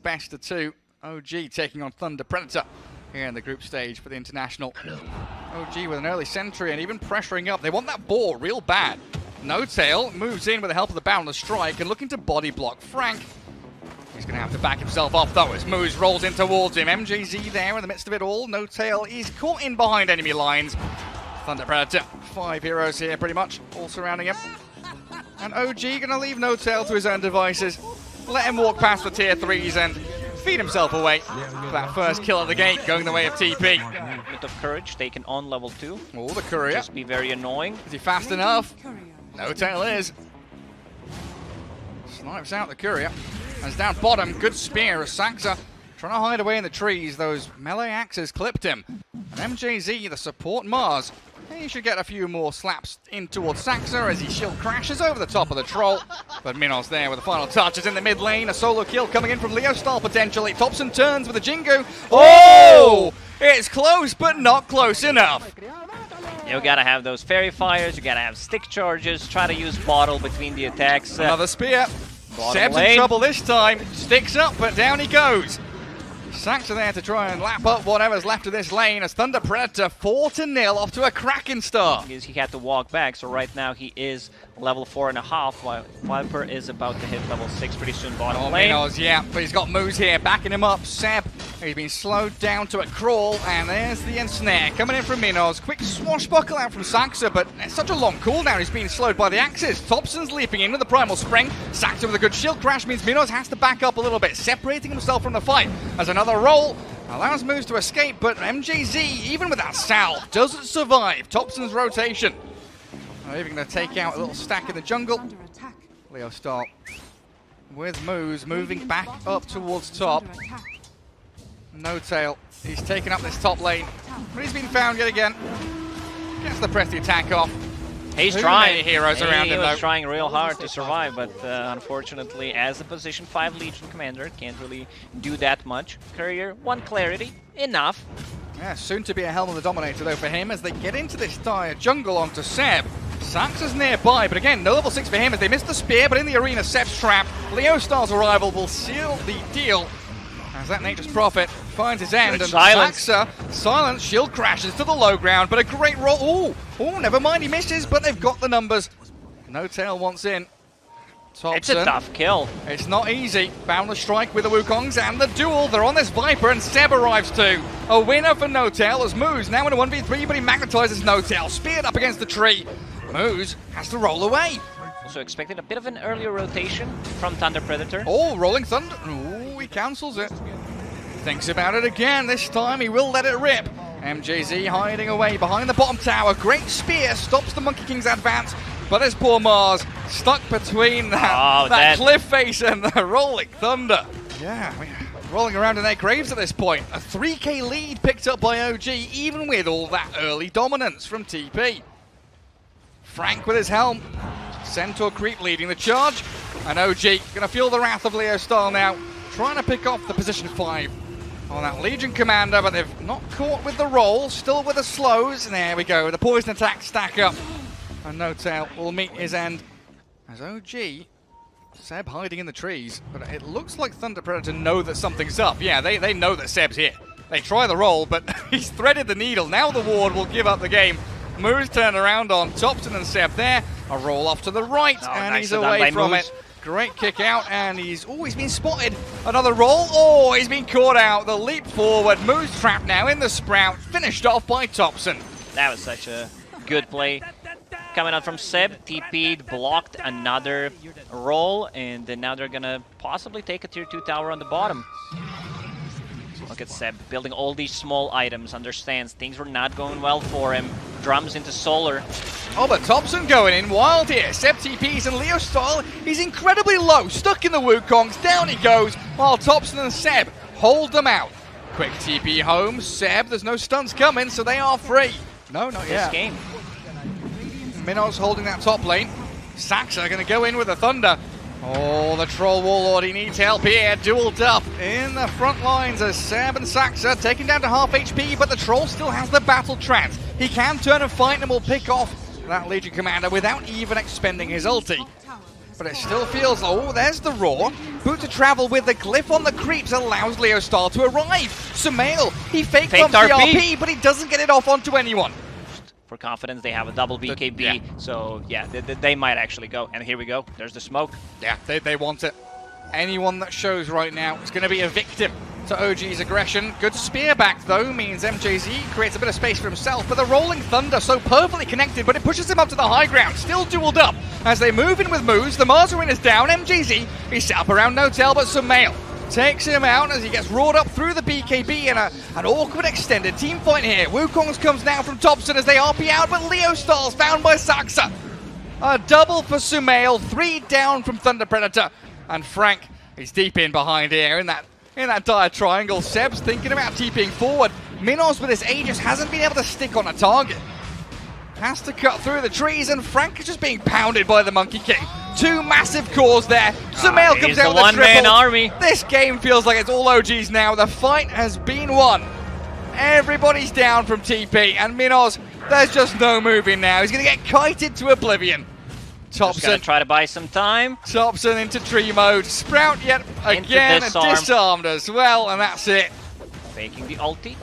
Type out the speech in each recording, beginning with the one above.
Best of two. OG taking on Thunder Predator here in the group stage for the International. OG with an early sentry and even pressuring up. They want that ball real bad. Notail moves in with the help of the boundless strike and looking to body block Frank. He's going to have to back himself off though as Moose rolls in towards him. MJZ there in the midst of it all. Notail is caught in behind enemy lines. Thunder Predator, 5 heroes here pretty much, all surrounding him. And OG going to leave Notail to his own devices. Let him walk past the tier 3s and feed himself away. That first kill at the gate going the way of TP. Bit of courage taken on level 2. Oh, the courier. Just be very annoying. Is he fast enough? Notail is. Snipes out the courier. And it's down bottom. Good spear as Saska trying to hide away in the trees. Those melee axes clipped him. And MJZ, the support Mars, he should get a few more slaps in towards Saxa as he shield crashes over the top of the troll. But Minos there with the final touches in the mid lane. A solo kill coming in from Leo style potentially. Topson turns with a Jingu. Oh! It's close, but not close enough. You gotta have those fairy fires, you gotta have stick charges, try to use bottle between the attacks. Another spear. Seb's in trouble this time. Sticks up, but down he goes. Saxa there to try and lap up whatever's left of this lane as Thunder Predator 4-0 off to a cracking start. He had to walk back, so right now he is level 4.5, while Viper is about to hit level 6 pretty soon bottom lane. Minos, yeah, but he's got Moose here backing him up. Seb, he's been slowed down to a crawl, and there's the ensnare coming in from Minos. Quick swashbuckle out from Saxa, but it's such a long cooldown, he's being slowed by the axes. Topson's leaping in with the primal spring. Saxa with a good shield crash means Minos has to back up a little bit, separating himself from the fight as another roll allows Moose to escape, but MJZ, even with that salve, doesn't survive Topson's rotation. Even going to take out a little stack in the jungle. Leo Star with Moose moving back up towards top. Notail, he's taken up this top lane, but he's been found yet again. Gets the press the attack off. He's trying. Heroes around him, he was though. trying real hard to survive, but unfortunately, as a position 5 Legion commander, can't really do that much. Courier, 1 clarity, enough. Yeah, soon to be a Helm of the Dominator though for him as they get into this dire jungle onto Seb. Saxa's nearby, but again, no level 6 for him as they missed the spear, but in the arena, Seb's trapped. Leo Star's arrival will seal the deal as that Nature's Prophet finds his end. And Saxa, silence, shield crashes to the low ground, but a great roll. Oh, never mind, he misses, but they've got the numbers. Notail wants in. Topson. It's a tough kill. It's not easy. Boundless strike with the Wukongs and the duel. They're on this Viper and Seb arrives too. A winner for Notail as Moose now in a 1v3, but he magnetizes Notail. Speared up against the tree. Moose has to roll away. Also expected a bit of an earlier rotation from Thunder Predator. Oh, rolling Thunder. Oh, he cancels it. Thinks about it again. This time he will let it rip. MJZ hiding away behind the bottom tower. Great spear stops the Monkey King's advance. But there's poor Mars stuck between that cliff face and the rolling Thunder. Yeah, rolling around in their graves at this point. A 3k lead picked up by OG, even with all that early dominance from TP. Frank with his helm. Centaur creep leading the charge. And OG gonna feel the wrath of Leo Style now. Trying to pick off the position 5 on that Legion commander, but they've not caught with the roll. Still with the slows. And there we go. The poison attack stack up. And Notail will meet his end as OG, Seb hiding in the trees, but it looks like Thunder Predator know that something's up. Yeah, they know that Seb's here. They try the roll, but he's threaded the needle. Now the ward will give up the game. Moose turned around on Topson and Seb there. A roll off to the right, and nice he's away from Moose. it. Great kick out, and he's been spotted. Another roll. Oh, he's been caught out. The leap forward. Moose trapped now in the sprout. Finished off by Topson. That was such a good play. Coming out from Seb, TP'd, blocked another roll, and then now they're gonna possibly take a tier 2 tower on the bottom. Look at Seb building all these small items, understands things were not going well for him. Drums into solar. Oh, but Topson going in wild here. Seb TPs and Leo Style, he's incredibly low, stuck in the Wukongs, down he goes, while Topson and Seb hold them out. Quick TP home, Seb, there's no stunts coming, so they are free. No, not yet. This game. Minos holding that top lane. Saxa going to go in with the Thunder. Oh, the Troll Warlord, he needs help here. Dueled up in the front lines as Seb and Saxa taken down to half HP, but the Troll still has the battle trance. He can turn and fight and will pick off that Legion commander without even expending his ulti. but it still feels, oh, there's the roar. Boot to travel with the glyph on the creeps allows Leostar to arrive. Sumail, he fake bumps the RP, but he doesn't get it off onto anyone. For confidence, they have a double BKB, so yeah, they might actually go. And here we go, there's the smoke. Yeah, they want it. Anyone that shows right now is going to be a victim to OG's aggression. Good spear back, though, means MJZ creates a bit of space for himself, but the Rolling Thunder so perfectly connected, but it pushes him up to the high ground, still dueled up. As they move in with moves, the Margarine is down, MJZ, he's set up around Notail, but Sumail takes him out as he gets roared up through the BKB in an awkward extended team fight here. Wukong's comes now from Topson as they RP out, but Leostar's found by Saska. A double for Sumail, 3 down from Thunder Predator. And Frank, he's deep in behind here in that dire triangle. Seb's thinking about TPing forward. Minos with his Aegis hasn't been able to stick on a target. Has to cut through the trees, and Frank is just being pounded by the Monkey King. 2 massive cores there. Sumail comes out with a one-man triple. army. This game feels like it's all OGs now. The fight has been won. Everybody's down from TP, and Minos, there's just no moving now. He's going to get kited to oblivion. Just gonna try to buy some time. Topson into tree mode. Sprout yet again disarmed as well, and that's it. Faking the ulti.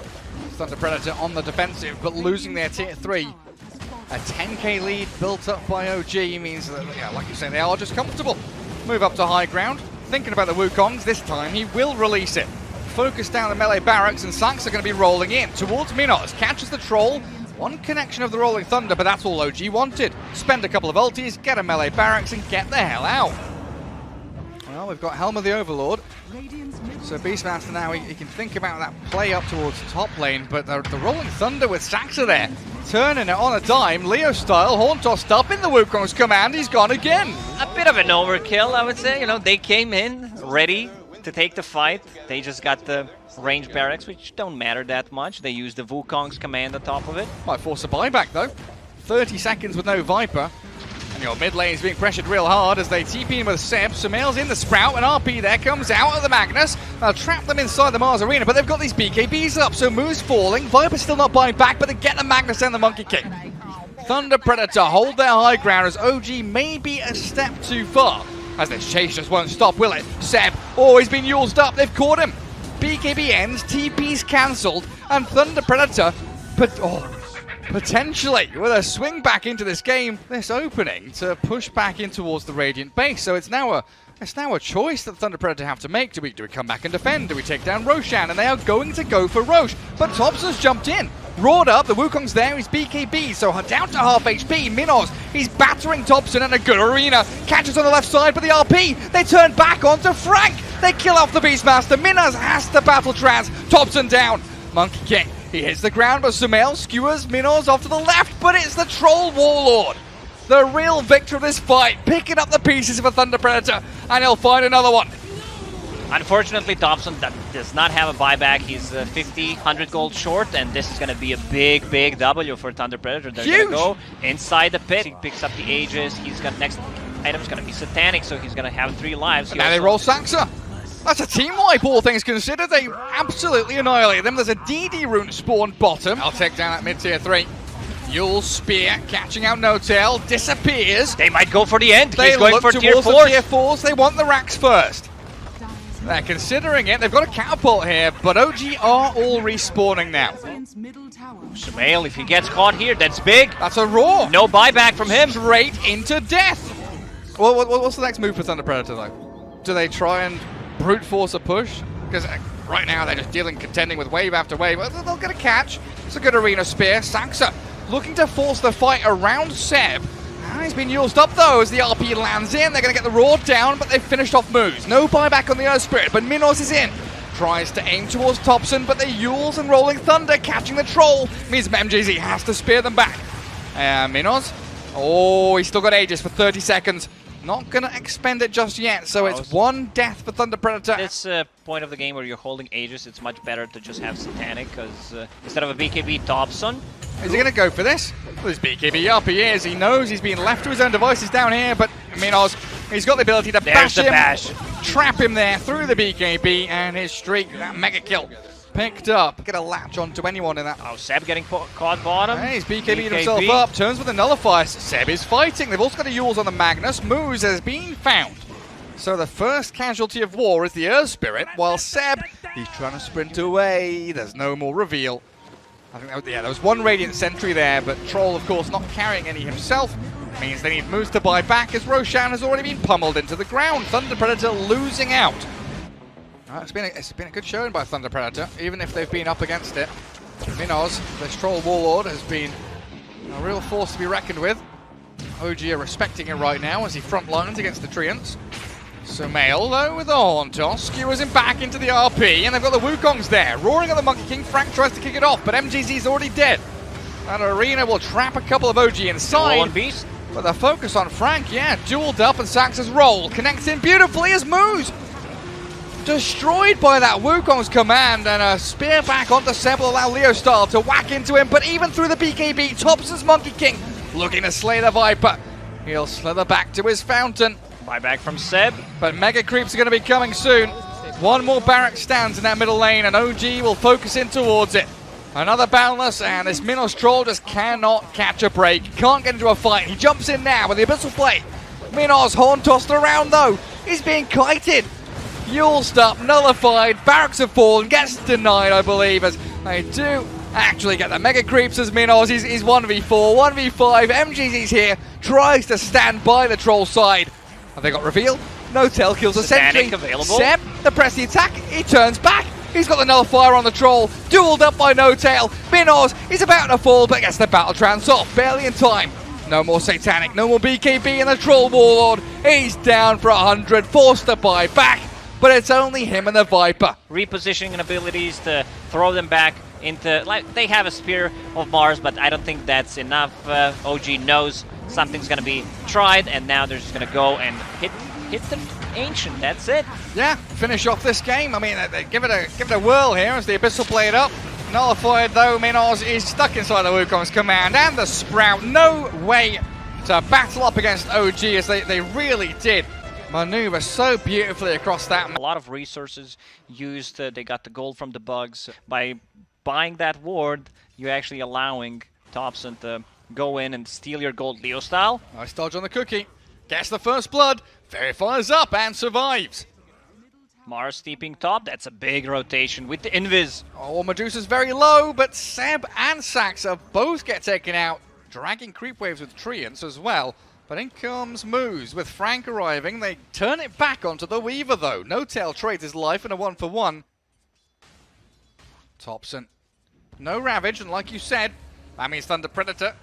Thunder Predator on the defensive, but losing their tier 3. A 10k lead built up by OG means that, yeah, like you say, they are just comfortable. Move up to high ground. Thinking about the Wukongs, this time he will release it. Focus down the melee barracks, and Saska are going to be rolling in towards Minos. Catches the troll. 1 connection of the Rolling Thunder, but that's all OG wanted. Spend a couple of ultis, get a melee barracks, and get the hell out. Well, we've got Helm of the Overlord. So Beastmaster now, he can think about that play up towards top lane, but the Rolling Thunder with Saxa there, turning it on a dime. Leo style, Horn tossed up in the Wukong's command, he's gone again. A bit of an overkill, I would say. You know, they came in ready to take the fight. They just got the range barracks, which don't matter that much. They use the Wukong's command on top of it. Might force a buyback though. 30 seconds with no Viper. And your mid lane is being pressured real hard as they TP in with Seb. Sumail's in the Sprout, and RP there comes out of the Magnus. They'll trap them inside the Mars Arena, but they've got these BKBs up, so moves falling. Viper's still not buying back, but they get the Magnus and the Monkey King. Thunder Predator hold their high ground as OG may be a step too far. As this chase just won't stop, will it? Seb, oh, he's been used up, they've caught him. BKB ends, TP's cancelled, and Thunder Predator, potentially with a swing back into this game, this opening to push back in towards the Radiant base. So it's now a choice that Thunder Predator have to make. Do we come back and defend? Do we take down Roshan? And they are going to go for Rosh, but Topson's jumped in. Roared up, the Wukong's there, he's BKB, so down to half HP. Minos, he's battering Topson in a good arena. Catches on the left side, but the RP, they turn back onto Frank. They kill off the Beastmaster. Minos has to battle Trans. Topson down. Monkey King, he hits the ground, but Sumail skewers Minos off to the left, but it's the Troll Warlord. The real victor of this fight, picking up the pieces of a Thunder Predator, and he'll find another one. Unfortunately, Topson does not have a buyback. He's 50, 100 gold short, and this is going to be a big W for Thunder Predator. They're going to go inside the pit. He picks up the Aegis. He's got next item's going to be Satanic, so he's going to have 3 lives. Now they roll Saxa. That's a team wipe, all things considered. They absolutely annihilate them. There's a DD rune spawned bottom. I'll take down that mid-tier 3. Yule Spear catching out Notail. Disappears. They might go for the end. They He's going look for towards tier 4. the tier 4s. They want the racks first. They're considering it. They've got a catapult here, but OG are all respawning now. Sumail, if he gets caught here, that's big. That's a roar. No buyback from him. Straight into death. Well, what's the next move for Thunder Predator, though? Do they try and brute force a push? Because right now they're just contending with wave after wave. They'll get a catch. It's a good arena spear. Saxa looking to force the fight around Seb. He's been used up though as the RP lands in. They're going to get the roar down, but they've finished off moves. No buyback on the Earth Spirit, but Minos is in. Tries to aim towards Topson, but the Yules and Rolling Thunder catching the troll means MJZ has to spear them back. Minos, oh, he's still got Aegis for 30 seconds. Not going to expend it just yet, so it's 1 death for Thunder Predator. This point of the game where you're holding Aegis, it's much better to just have Satanic, because instead of a BKB Topson. Is he going to go for this? Well, his BKB up, he is. He knows he's being left to his own devices down here, but Minos, he's got the ability to bash him. Trap him there through the BKB, and his streak, that mega kill. picked up. Get a latch onto anyone in that. Oh, Seb getting caught bottom. Hey, he's BKB'd himself up, turns with a nullifier. Seb is fighting. They've also got a Yules on the Magnus. Moose has been found. So the first casualty of war is the Earth Spirit, while Seb, he's trying to sprint away. There's no more reveal. I think there was one Radiant Sentry there, but Troll, of course, not carrying any himself. Means they need Moose to buy back, as Roshan has already been pummeled into the ground. Thunder Predator losing out. It's been a good showing by Thunder Predator, even if they've been up against it. Minoz, this Troll Warlord, has been a real force to be reckoned with. OG are respecting it right now as he front lines against the Treants. Sumail, though, with the Horn Toss, skewers him back into the RP, and they've got the Wukongs there. Roaring at the Monkey King, Frank tries to kick it off, but MGZ's already dead. That Arena will trap a couple of OG inside. Beast. But the focus on Frank, yeah, dueled up, and Saxa's roll connects in beautifully as Moose. Destroyed by that Wukong's command, and a spear back onto Seb will allow Leo Style to whack into him, but even through the BKB, Topson's Monkey King looking to slay the Viper. He'll slither back to his fountain. Buyback from Seb. But Mega Creeps are going to be coming soon. One more barrack stands in that middle lane, and OG will focus in towards it. Another Boundless, and this Minos Troll just cannot catch a break. Can't get into a fight. He jumps in now with the Abyssal Plate. Minos horn tossed around though. He's being kited. Yuled up, nullified. Barracks have fallen. Gets denied, I believe, as they do actually get the Mega Creeps as Minos. He's 1v4, 1v5. MGZ's here. Tries to stand by the Troll side. Have they got reveal? Notail kills a sentry. Available. Seb, the press the attack. He turns back. He's got the nullifier on the Troll. Dueled up by Notail. Minos is about to fall, but gets the battle trance off. Barely in time. No more Satanic. No more BKB, and the Troll Warlord. He's down for 100. Forced to buy back. But it's only him and the Viper. Repositioning abilities to throw them back into... Like, they have a Spear of Mars, but I don't think that's enough. OG knows something's going to be tried, and now they're just going to go and hit the Ancient. That's it. Yeah, finish off this game. I mean, they give it a whirl here as the Abyssal played up. Nullified though, Minos is stuck inside the Wukong's command, and the Sprout. No way to battle up against OG as they really did maneuver so beautifully across that. A lot of resources used. They got the gold from the bugs. By buying that ward, you're actually allowing Topson to go in and steal your gold Leo style. Nice dodge on the cookie. Gets the first blood. Verifies up and survives. Mars steeping top. That's a big rotation with the Invis. Oh, Medusa's very low, but Seb and Saxa both get taken out. Dragging creep waves with Treants as well. But in comes Moose. With Frank arriving, they turn it back onto the Weaver though. Notail trades his life in a 1-for-1. Topson. No Ravage, and like you said, that means Thunder Predator.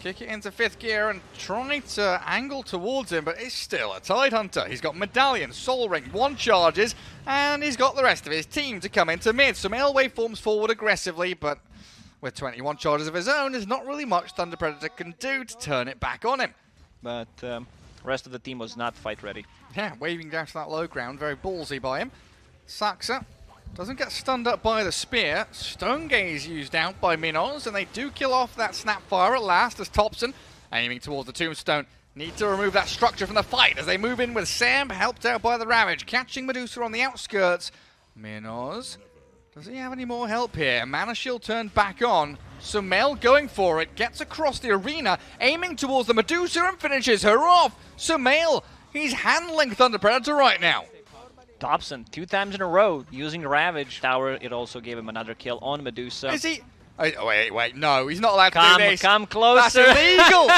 Kick it into 5th gear and try to angle towards him, but it's still a Tidehunter. He's got Medallion, Soul Ring, 1 charges, and he's got the rest of his team to come into mid. Sumail waveforms forward aggressively, but with 21 charges of his own, there's not really much Thunder Predator can do to turn it back on him. But rest of the team was not fight ready. Yeah, waving down to that low ground, very ballsy by him. Saxa doesn't get stunned up by the spear. Stone Gaze used out by Minos, and they do kill off that Snapfire at last as Topson, aiming towards the Tombstone, need to remove that structure from the fight as they move in with Sam, helped out by the Ravage, catching Medusa on the outskirts. Minos, does he have any more help here? Mana Shield turned back on. Sumail going for it, gets across the arena, aiming towards the Medusa and finishes her off. Sumail, he's handling Thunder Predator right now. Topson, 2 times in a row, using Ravage Tower. It also gave him another kill on Medusa. Is he? Oh, wait, no, he's not allowed to do this. Come closer. That's illegal.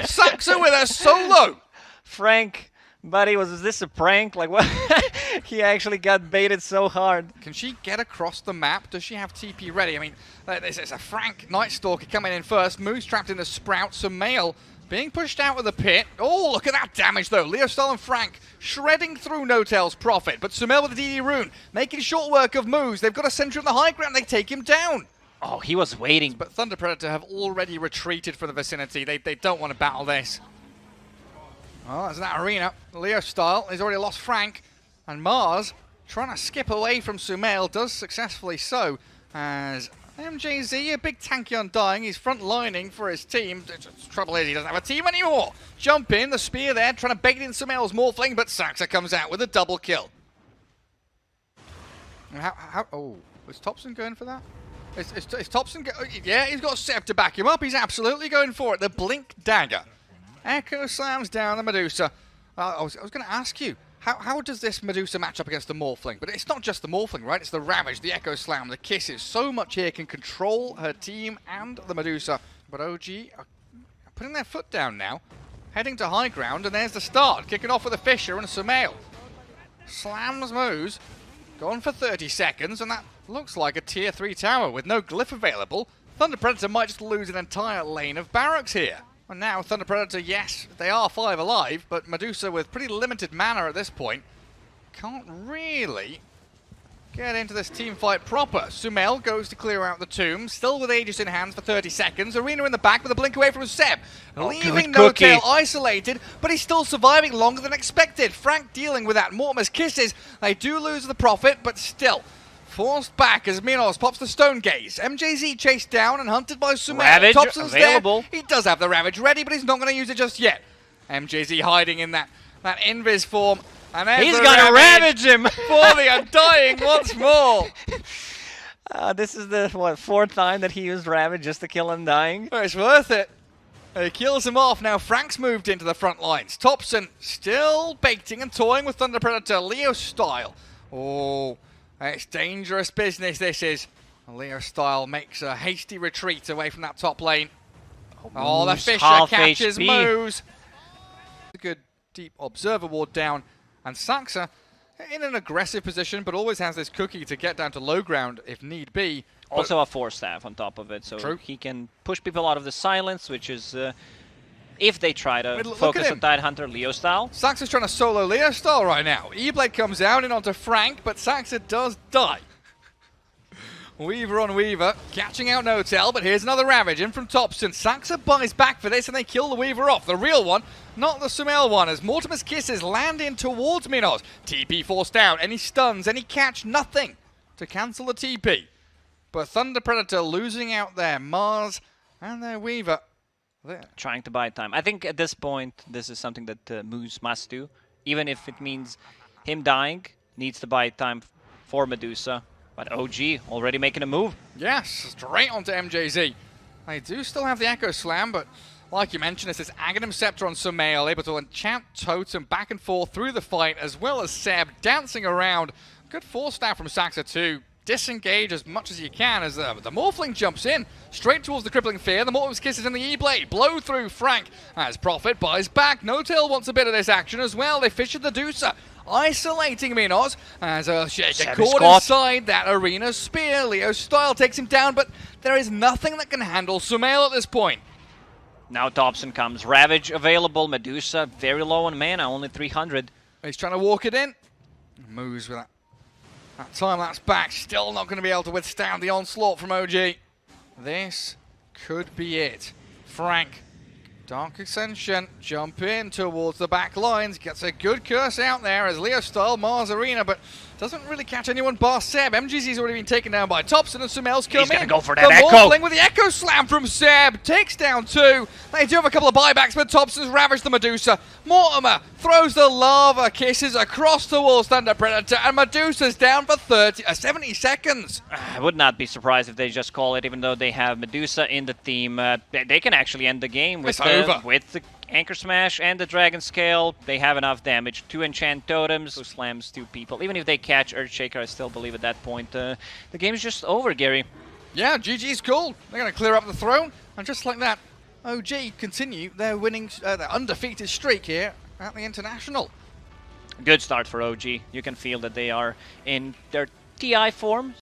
Saxa with a solo. Frank, buddy, was this a prank? Like, what? He actually got baited so hard. Can she get across the map? Does she have TP ready? I mean, this is a Frank Night Stalker coming in first. Moose trapped in the Sprout. Sumail being pushed out of the pit. Oh, look at that damage, though. Leo Style and Frank shredding through Notail's Prophet. But Sumail with the DD rune, making short work of Moose. They've got a sentry on the high ground. They take him down. Oh, he was waiting. But Thunder Predator have already retreated from the vicinity. They don't want to battle this. Well, there's that arena. Leo Style, he's already lost Frank. And Mars, trying to skip away from Sumail, does successfully so. As MJZ, a big tanky undying, he's front lining for his team. The trouble is he doesn't have a team anymore. Jump in, the spear there, trying to bait in Sumail's Morphling, but Saxa comes out with a double kill. Oh, Was Topson going for that? Is Topson yeah, he's got Seb to back him up. He's absolutely going for it. The Blink Dagger. Echo slams down the Medusa. I was going to ask you, how does this Medusa match up against the Morphling? But it's not just the Morphling, right? It's the Ravage, the Echo Slam, the Kisses. So much here can control her team and the Medusa. But OG are putting their foot down now. Heading to high ground, and there's the start. Kicking off with a Fisher and a Sumail. Slams moves. Gone for 30 seconds, and that looks like a tier 3 tower with no glyph available. Thunder Predator might just lose an entire lane of barracks here. And now Thunder Predator, yes, they are 5 alive, but Medusa with pretty limited mana at this point can't really get into this team fight proper. Sumail goes to clear out the tomb, still with Aegis in hands for 30 seconds. Arena in the back with a blink away from Seb. Leaving Notail isolated, but he's still surviving longer than expected. Frank dealing with that. Mortimer's Kisses. They do lose the Prophet, but still forced back as Minos pops the Stone Gaze. MJZ chased down and hunted by Sumail. Ravage Topson's available. There. He does have the Ravage ready, but he's not going to use it just yet. MJZ hiding in that invis form. And he's gonna ravage him for the Undying once more. This is the, fourth time that he used Ravage just to kill Undying? Oh, it's worth it. He kills him off. Now Frank's moved into the front lines. Topson still baiting and toying with Thunder Predator, Leo style. Oh, it's dangerous business, this is. Leo style makes a hasty retreat away from that top lane. Oh, the Fisher catches Moose. A good deep observer ward down. And Saska in an aggressive position, but always has this cookie to get down to low ground if need be. Also a Force Staff on top of it, so he can push people out of the silence, which is, if they try to focus on Tidehunter Leo style. Saxa's trying to solo Leo style right now. E-Blade comes out in onto Frank, but Saxa does die. Weaver on Weaver, catching out Notail, but here's another Ravage in from Topson. Saxa buys back for this, and they kill the Weaver off. The real one, not the Sumail one, as Mortimer's Kisses land in towards Minos. TP forced out, any stuns, any catch, nothing to cancel the TP. But Thunder Predator losing out their Mars and their Weaver. There. Trying to buy time. I think at this point, this is something that Moose must do. Even if it means him dying, needs to buy time for Medusa. But OG already making a move. Yes, straight onto MJZ. They do still have the Echo Slam, but like you mentioned, it's this Aghanim Scepter on Sumail, able to enchant Totem back and forth through the fight, as well as Seb dancing around. Good Force Staff from Saxa too. Disengage as much as you can as the Morphling jumps in, straight towards the Crippling Fear. The Mortimer's Kisses in the E-Blade. Blow through Frank as Prophet buys back. Notail wants a bit of this action as well. They Fisher the Deucer. Isolating Minos as a shaker caught inside that Arena Spear. Leo style takes him down, but there is nothing that can handle Sumail at this point. Now Topson comes. Ravage available. Medusa very low on mana, only 300. He's trying to walk it in. Moves with that time lapse back. Still not going to be able to withstand the onslaught from OG. This could be it. Frank. Dark Ascension, jump in towards the back lines, gets a good curse out there as Leo style Mars Arena, but doesn't really catch anyone bar Seb. MGZ's already been taken down by Topson and Sumail's come in. He's going to go for that Echo. Morphling with the Echo Slam from Seb, takes down 2. They do have a couple of buybacks, but Topson's ravaged the Medusa. Mortimer throws the Lava Kisses across towards Thunder Predator, and Medusa's down for 70 seconds. I would not be surprised if they just call it, even though they have Medusa in the team. They can actually end the game with the Anchor Smash and the Dragon Scale. They have enough damage. 2 enchant totems, who slams 2 people. Even if they catch Earthshaker, I still believe at that point the game is just over, Gary. Yeah, GG's cool. They're going to clear up the throne, and just like that, OG continue their winning, their undefeated streak here at the International. Good start for OG. You can feel that they are in their TI form.